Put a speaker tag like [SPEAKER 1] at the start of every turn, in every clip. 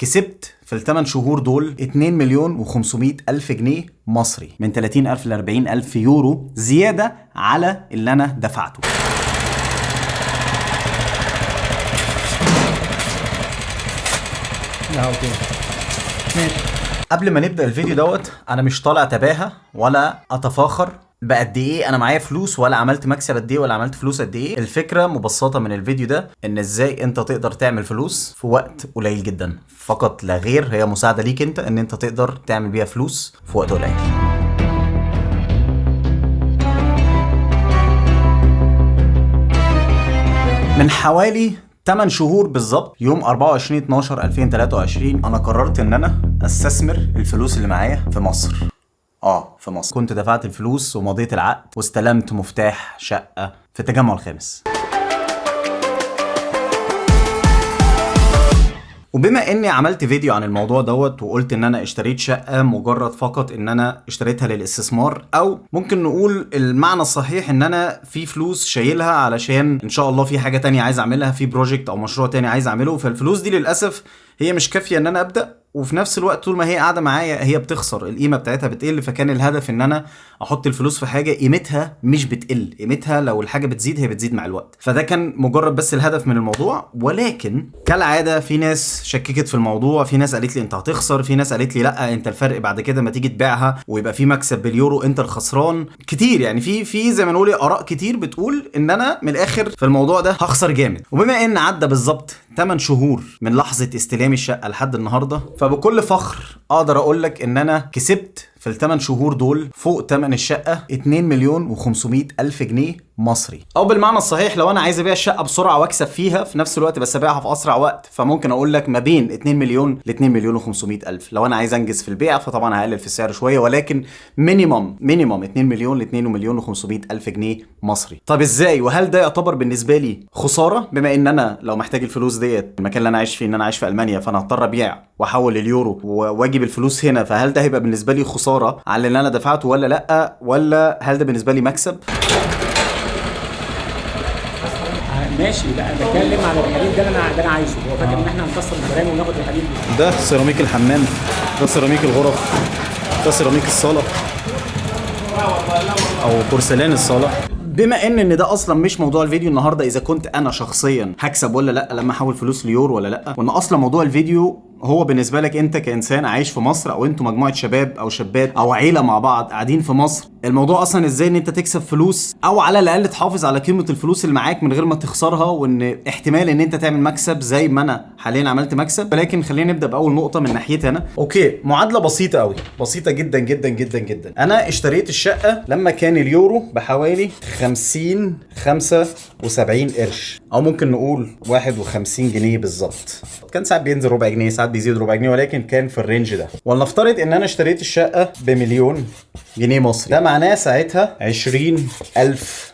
[SPEAKER 1] كسبت في ال8 شهور دول 2,500,000 جنيه مصري، من 30,000 ل 40,000 يورو زيادة على اللي أنا دفعته. قبل ما نبدأ الفيديو دوت، أنا مش طالع تباهة ولا أتفاخر بقد ايه انا معايا فلوس، ولا عملت مكسب قد ايه، ولا عملت فلوس قد ايه. الفكره مبسطه من الفيديو ده ان ازاي انت تقدر تعمل فلوس في وقت قليل جدا، فقط لا غير. هي مساعده ليك انت ان انت تقدر تعمل بيها فلوس في وقت قليل. من حوالي 8 شهور بالظبط، يوم 24/12/2023 انا قررت ان انا استثمر الفلوس اللي معايا في مصر. في مصر. كنت دفعت الفلوس ومضيت العقد واستلمت مفتاح شقة في التجمع الخامس. وبما اني عملت فيديو عن الموضوع دوت وقلت ان انا اشتريت شقة مجرد فقط ان انا اشتريتها للاستثمار، او ممكن نقول المعنى الصحيح ان انا في فلوس شايلها علشان ان شاء الله في حاجة تانية عايز اعملها، في بروجكت او مشروع تاني عايز اعمله، فالفلوس دي للأسف هي مش كافية ان انا ابدأ، وفي نفس الوقت طول ما هي قاعده معايا هي بتخسر، القيمه بتاعتها بتقل. فكان الهدف ان انا احط الفلوس في حاجه قيمتها مش بتقل، قيمتها لو الحاجه بتزيد هي بتزيد مع الوقت. فده كان مجرد بس الهدف من الموضوع. ولكن كالعاده في ناس شككت في الموضوع، في ناس قالت لي انت هتخسر، في ناس قالت لي لا انت الفرق بعد كده ما تيجي تبيعها ويبقى في مكسب باليورو انت الخسران كتير. يعني في زي ما نقول اراء كتير بتقول ان انا من الاخر في الموضوع ده هخسر جامد. وبما ان عدى بالظبط 8 شهور من لحظه استلام الشقه لحد النهارده، فبكل فخر اقدر اقول لك ان انا كسبت في ال8 شهور دول فوق تمن الشقه 2,500,000 جنيه مصري. او بالمعنى الصحيح لو انا عايز ابيع الشقه بسرعه واكسب فيها في نفس الوقت بس ابيعها في اسرع وقت، فممكن اقول لك ما بين 2 مليون ل 2,500,000. لو انا عايز انجز في البيع فطبعا هقلل في السعر شويه، ولكن مينيمم 2 مليون ل 2,500,000 جنيه مصري. طب ازاي؟ وهل ده يعتبر بالنسبه لي خساره؟ بما ان انا لو محتاج الفلوس ديت المكان اللي انا عايش فيه، ان انا عايش في المانيا، فانا هضطر ابيع واحول اليورو واجيب الفلوس هنا، فهل ده هيبقى بالنسبه لي خساره على اللي انا دفعته ولا لا؟ ولا هل ده بالنسبه لي مكسب؟
[SPEAKER 2] ماشي. لا بتكلم على الحديد ده اللي انا عايزه. هو فاكر ان احنا هنكسر الجيران وناخد الحديد
[SPEAKER 1] ده سيراميك الحمام، ده سيراميك الغرف، ده سيراميك الصاله او بورسلان الصاله. بما ان ده اصلا مش موضوع الفيديو النهارده، اذا كنت انا شخصيا هكسب ولا لا لما احول فلوس ليورو ولا لا، وان اصلا موضوع الفيديو هو بالنسبه لك انت كانسان عايش في مصر، او انتوا مجموعه شباب او شابات او عيله مع بعض قاعدين في مصر، الموضوع اصلا ازاي ان انت تكسب فلوس او على الاقل تحافظ على قيمه الفلوس اللي معاك من غير ما تخسرها، وان احتمال ان انت تعمل مكسب زي ما انا حاليا عملت مكسب. ولكن خلينا نبدا باول نقطه من ناحيتي انا. اوكي، معادله بسيطه قوي، بسيطه جدا جدا جدا جدا. انا اشتريت الشقه لما كان اليورو بحوالي 75 قرش، او ممكن نقول 51 جنيه بالظبط. كان ساعات بينزل ربع جنيه، ساعات بيزيد ربع جنيه، ولكن كان في الرينج ده. ولنفترض ان انا اشتريت الشقه بمليون جنيه مصري، ده معناه ساعتها 20,000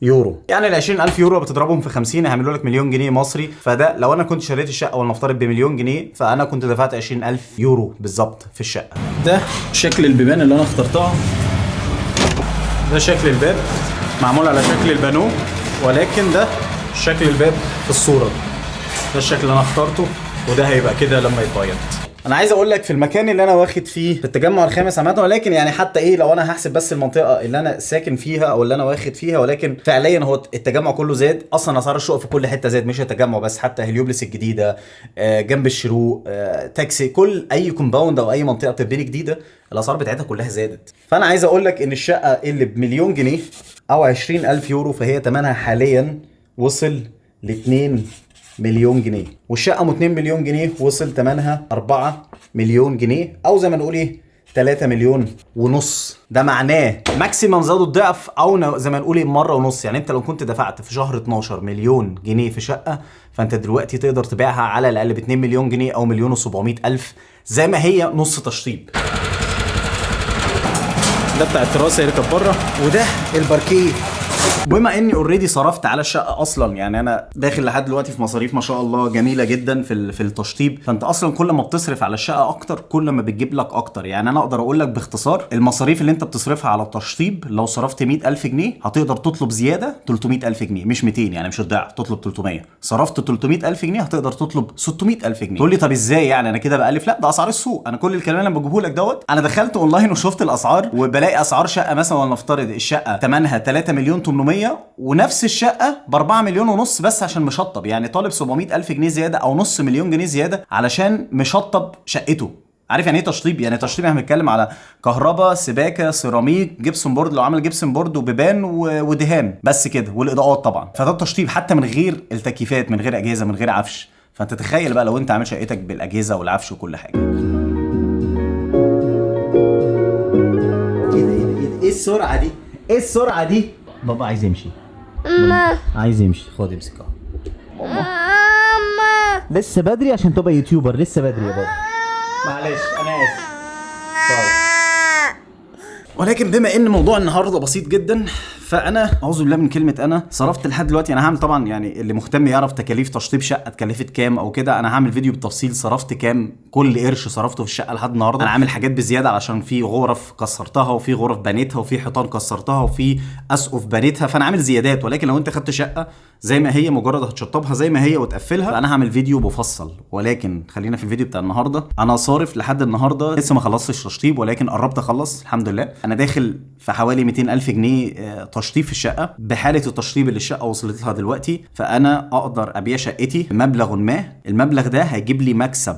[SPEAKER 1] يورو. يعني ال 20,000 يورو بتضربهم في 50 هيعملوا لك مليون جنيه مصري. فده لو انا كنت شريت الشقه ولنفترض بمليون جنيه، فانا كنت دفعت 20,000 يورو بالظبط في الشقه. ده شكل البيبان اللي انا اخترتها، ده شكل الباب معمول على شكل البانو، ولكن ده شكل الباب في الصوره. ده الشكل اللي انا اخترته، وده هيبقى كده لما يتبيض. انا عايز اقول لك في المكان اللي انا واخد فيه في التجمع الخامس عامه، ولكن يعني حتى ايه لو انا هحسب بس المنطقه اللي انا ساكن فيها او اللي انا واخد فيها، ولكن فعليا هو التجمع كله زاد. اصلا اسعار الشقق في كل حته زاد، مش التجمع بس، حتى هليوبلس الجديده، جنب الشروق، تاكسي، كل اي كومباوند او اي منطقه بتبني جديده الاسعار بتاعتها كلها زادت. فانا عايز اقول لك ان الشقه اللي بمليون جنيه او 20,000 يورو فهي ثمنها حاليا وصل ل 2 مليون جنيه، والشقه 2 مليون جنيه وصل ثمنها 4 مليون جنيه، او زي ما نقول ايه 3 مليون ونص. ده معناه ماكسيمم زادوا الضعف، او زي ما نقول ايه مره ونص. يعني انت لو كنت دفعت في شهر 12 مليون جنيه في شقه، فانت دلوقتي تقدر تبيعها على الاقل ب 2 مليون جنيه او 1,700,000 زي ما هي نص تشطيب. ده بتاع التراس يركب بره، وده الباركيه بما اني اوريدي صرفت على الشقه اصلا، يعني انا داخل لحد دلوقتي في مصاريف ما شاء الله جميله جدا في التشطيب، فانت اصلا كل ما بتصرف على الشقه اكتر كل ما بتجيب لك اكتر. يعني انا اقدر اقول لك باختصار المصاريف اللي انت بتصرفها على التشطيب، لو صرفت 100,000 جنيه هتقدر تطلب زياده 300,000 جنيه، مش 200 يعني، مش الضعف، تطلب 300. صرفت 300,000 جنيه هتقدر تطلب 600,000 جنيه. تقول لي طب ازاي يعني انا كده بألف؟ لا، ده اسعار السوق. انا كل الكلام اللي انا بجيبه لك دوت انا دخلت اونلاين وشفت الاسعار، وبلاقي اسعار شقه مثلا، ولنفترض الشقه ثمنها 3 مليون 800، ونفس الشقه ب 4 مليون ونص بس عشان مشطب، يعني طالب 700,000 جنيه زياده او نص مليون جنيه زياده علشان مشطب شقته. عارف يعني ايه تشطيب؟ يعني تشطيب احنا بنتكلم على كهرباء، سباكه، سيراميك، جبسون بورد لو عمل جبسون بورد، وبيبان ودهان، بس كده، والاضاءات طبعا. فده التشطيب حتى من غير التكييفات، من غير اجهزه، من غير عفش. فانت تخيل بقى لو انت عامل شقتك بالاجهزه والعفش وكل حاجه. ايه السرعه دي؟ ايه السرعه دي؟ بابا عايز يمشي. عايز يمشي. خد امسك اهو. لسه بدري عشان تبقى يوتيوبر، لسه بدري يا بابا. معلش انا اسف. ولكن بما ان موضوع النهارده بسيط جدا، فانا اعوذ بالله من كلمه انا صرفت لحد دلوقتي. انا هعمل طبعا، يعني اللي مهتم يعرف تكاليف تشطيب شقه اتكلفت كام او كده، انا هعمل فيديو بالتفصيل صرفت كام، كل قرش صرفته في الشقه لحد النهارده. انا عامل حاجات بزياده علشان في غرف كسرتها، وفي غرف بنيتها، وفي حيطان كسرتها، وفي اسقف بنيتها، فانا عامل زيادات. ولكن لو انت خدت شقه زي ما هي مجرد هتشطبها زي ما هي وتقفلها، فانا هعمل فيديو مفصل. ولكن خلينا في الفيديو بتاع النهارده. انا صارف لحد النهارده لسه ما خلصتش تشطيب، ولكن قربت اخلص الحمد لله. انا داخل في حوالي 200,000 جنيه تشطيب في الشقه، بحاله التشطيب اللي الشقه وصلت لها دلوقتي. فانا اقدر ابيع شقتي مبلغ ما، المبلغ ده هيجيب لي مكسب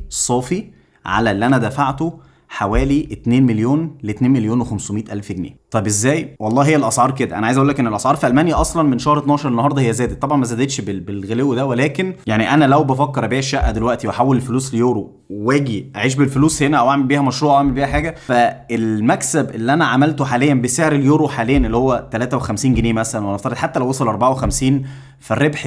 [SPEAKER 1] صافي على اللي انا دفعته، حوالي 2 مليون ل 2 مليون و500 الف جنيه. طب ازاي؟ والله هي الاسعار كده. انا عايز اقول لك ان الاسعار في المانيا اصلا من شهر 12 النهارده هي زادت، طبعا ما زادتش بالغلو ده، ولكن يعني انا لو بفكر ابيع الشقه دلوقتي واحول الفلوس ليورو واجي اعيش بالفلوس هنا، او اعمل بيها مشروع او اعمل بيها حاجه، فالمكسب اللي انا عملته حاليا بسعر اليورو حاليا اللي هو 53 جنيه مثلا، ونفترض حتى لو وصل 54، فالربح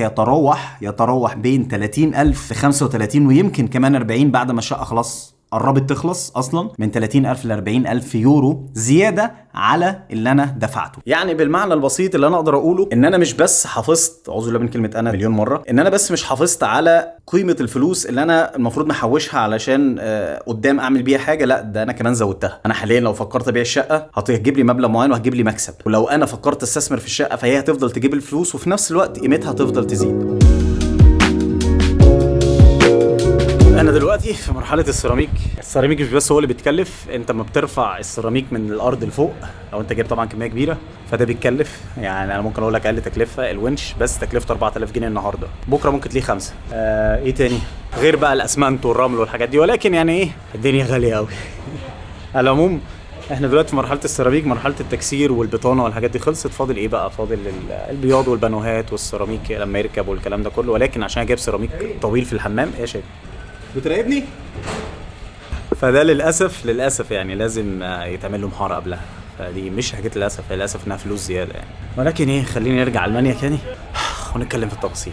[SPEAKER 1] يتراوح بين 30,000 ل 35 ويمكن كمان 40 بعد ما الشقه خلاص قربت تخلص اصلا، من 30,000 ل 40,000 يورو زياده على اللي انا دفعته. يعني بالمعنى البسيط اللي انا اقدر اقوله ان انا مش بس حافظت، اعوذ بالله من كلمه انا مليون مره، ان انا بس مش حافظت على قيمه الفلوس اللي انا المفروض محوشها علشان قدام اعمل بيها حاجه، لا ده انا كمان زودتها. انا حاليا لو فكرت ابيع الشقه هتجيب لي مبلغ معين وهتجيب لي مكسب، ولو انا فكرت استثمر في الشقه فهي هتفضل تجيب الفلوس وفي نفس الوقت قيمتها هتفضل تزيد. انا دلوقتي في مرحله السيراميك مش بس هو اللي بيتكلف، انت ما بترفع السيراميك من الارض لفوق، لو انت جايب طبعا كميه كبيره فده بيتكلف. يعني انا ممكن اقول لك اقل تكلفه الونش بس تكلفته 4,000 جنيه النهارده، بكره ممكن تلاقيه 5. ايه تاني غير بقى الاسمنت والرمل والحاجات دي، ولكن يعني ايه الدنيا غاليه قوي. على العموم احنا دلوقتي في مرحله السيراميك، مرحله التكسير والبطانه والحاجات دي خلصت، فاضل ايه بقى؟ فاضل البياض والبانوهات والسيراميك لما يركب والكلام ده كله. ولكن عشان جايب سيراميك طويل في الحمام يا شباب بتراقبني، فده للاسف يعني لازم يتعمل له محاره قبلها. فدي مش حاجه للاسف، هي للاسف انها فلوس زياده يعني. ولكن ايه، خليني نرجع المانيا تاني ونتكلم في التفاصيل.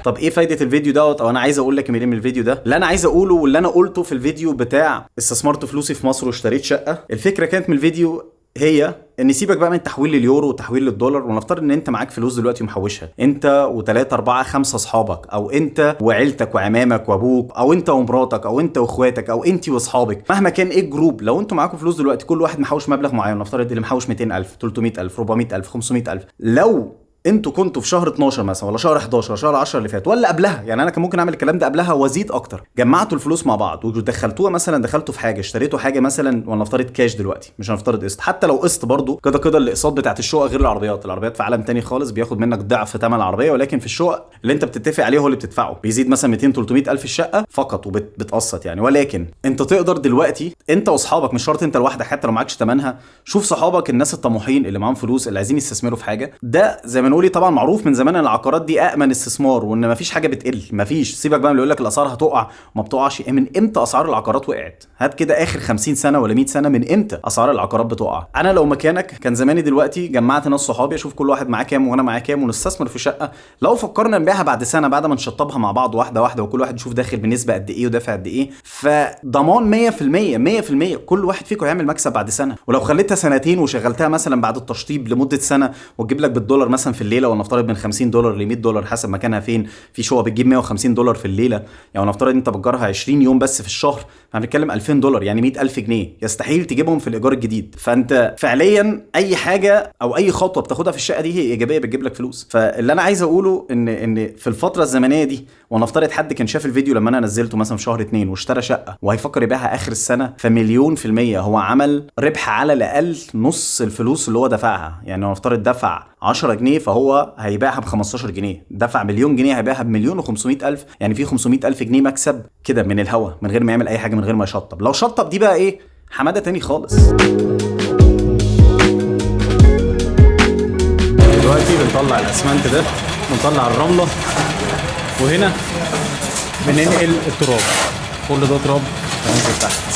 [SPEAKER 1] طب ايه فايده الفيديو دوت، او انا عايز اقول لك من الفيديو ده اللي انا عايز اقوله واللي انا قلته في الفيديو بتاع استثمرت فلوسي في مصر واشتريت شقه. الفكره كانت من الفيديو هي ان سيبك بقى من تحويل لليورو وتحويل للدولار، ونفترض ان انت معاك فلوس دلوقتي ومحوشها، انت و3 4 5 اصحابك، او انت وعيلتك وعمامك وابوك، او انت ومراتك، او انت واخواتك، او انت واصحابك، مهما كان ايه الجروب. لو انتوا معاكم فلوس دلوقتي كل واحد محوش مبلغ معين، نفترض اللي محوش 200,000 300,000 400,000 500,000، لو انتوا كنتوا في شهر 12 مثلا ولا شهر 11 شهر 10 اللي فات ولا قبلها، يعني انا كان ممكن اعمل الكلام ده قبلها وازيد اكتر، جمعتوا الفلوس مع بعض ودخلتوها مثلا، دخلتوا في حاجه اشتريتوا حاجه مثلا، ونفترض كاش دلوقتي مش هنفترض قسط، حتى لو قسط برضو كده الاقساط بتاعت الشقق غير العربيات في عالم تاني خالص، بياخد منك ضعف ثمن العربيه، ولكن في الشقق اللي انت بتتفق عليه هو اللي بتدفعه، بيزيد مثلا 200 300 الف الشقه فقط وبتقسط يعني. ولكن انت تقدر دلوقتي انت واصحابك، مش شرط انت لوحدك حتى لو معكش ثمنها، شوف صحابك الناس الطموحين اللي معاهم فلوس اللي عايزين يستثمروا في حاجه، ده زي ما هنقول ايه، طبعا معروف من زمان ان العقارات دي امن استثمار وان مفيش حاجه بتقل، مفيش، سيبك بقى من اللي يقول لك الاسعار هتقع وما بتقعش. من امتى اسعار العقارات وقعت؟ هات كده اخر 50 سنه ولا 100 سنه من امتى اسعار العقارات بتقع. انا لو مكانك كان زماني دلوقتي جمعت ناس صحابي اشوف كل واحد معاه كام وانا معاه كام ونستثمر في شقه. لو فكرنا نبيعها بعد سنه بعد ما نشطبها مع بعض واحده واحده وكل واحد يشوف داخل بنسبه قد ايه ودافع قد ايه، فضمان 100% كل واحد فيكم هيعمل مكسب بعد سنه. ولو خليتها سنتين وشغلتها مثلا بعد التشطيب لمده سنه وتجيب لك بالدولار مثلا في الليله، ونفترض من $50 ل $100 حسب مكانها فين، في شقق بتجيب $150 في الليله، يعني نفترض انت بتجرها 20 يوم بس في الشهر، فهنتكلم $2000 يعني 100,000 جنيه، يستحيل تجيبهم في الايجار الجديد. فانت فعليا اي حاجه او اي خطوه بتاخدها في الشقه دي هي ايجابيه بتجيب لك فلوس. فاللي انا عايز اقوله ان في الفتره الزمنيه دي، ونفترض حد كان شاف الفيديو لما انا نزلته مثلا في شهر 2 واشترى شقه وهيفكر يبيعها اخر السنه، فمليون% هو عمل ربح على الاقل نص الفلوس اللي هو دفعها. يعني نفترض دفع 10 جنيه فهو هيبيعها ب 15 جنيه، دفع مليون جنيه هيبيعها ب1,500,000، يعني في 500,000 جنيه مكسب كده من الهوا من غير ما يعمل اي حاجه، من غير ما يشطب. لو شطب دي بقى ايه، حماده تاني خالص. دلوقتي بنطلع الاسمنت ده، بنطلع الرمله، وهنا بننقل التراب، كل ده تراب هينزل تحت.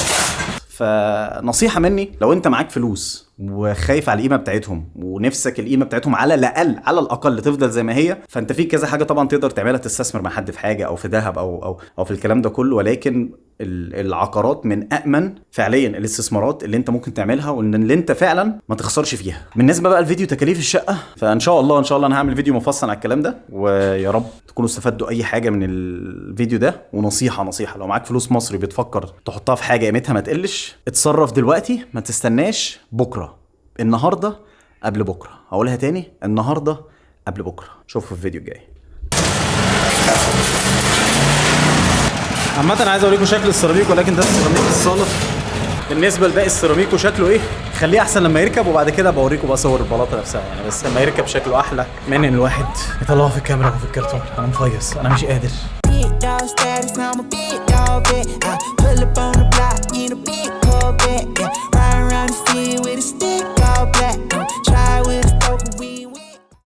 [SPEAKER 1] فنصيحه مني، لو انت معاك فلوس وخايف على القيمه بتاعتهم ونفسك القيمه بتاعتهم على الاقل تفضل زي ما هي، فانت في كذا حاجه طبعا تقدر تعملها، تستثمر مع حد في حاجه او في ذهب او في الكلام ده كله، ولكن العقارات من أأمن فعليا الاستثمارات اللي انت ممكن تعملها وان اللي انت فعلا ما تخسرش فيها. بالنسبه بقى الفيديو تكاليف الشقه، فان شاء الله انا هعمل فيديو مفصل على الكلام ده، ويا رب تكونوا استفدتوا اي حاجه من الفيديو ده. ونصيحه لو معاك فلوس مصري بتفكر تحطها في حاجه قيمتها ما تقلش، اتصرف دلوقتي، ما تستناش بكره، النهارده قبل بكره. هقولها تاني، النهارده قبل بكره. اشوفكم في الفيديو الجاي. عامة عايز اوريكم شكل السيراميك، ولكن ده سيراميك الصالة. بالنسبة لباقي السيراميك وشكله ايه، خليه احسن لما يركب، وبعد كده بوريكم بقى صور البلاطة نفسها يعني، بس لما يركب شكله احلى من ان الواحد يطلعه في الكاميرا وفي الكرتون. انا مفيص، انا مش قادر.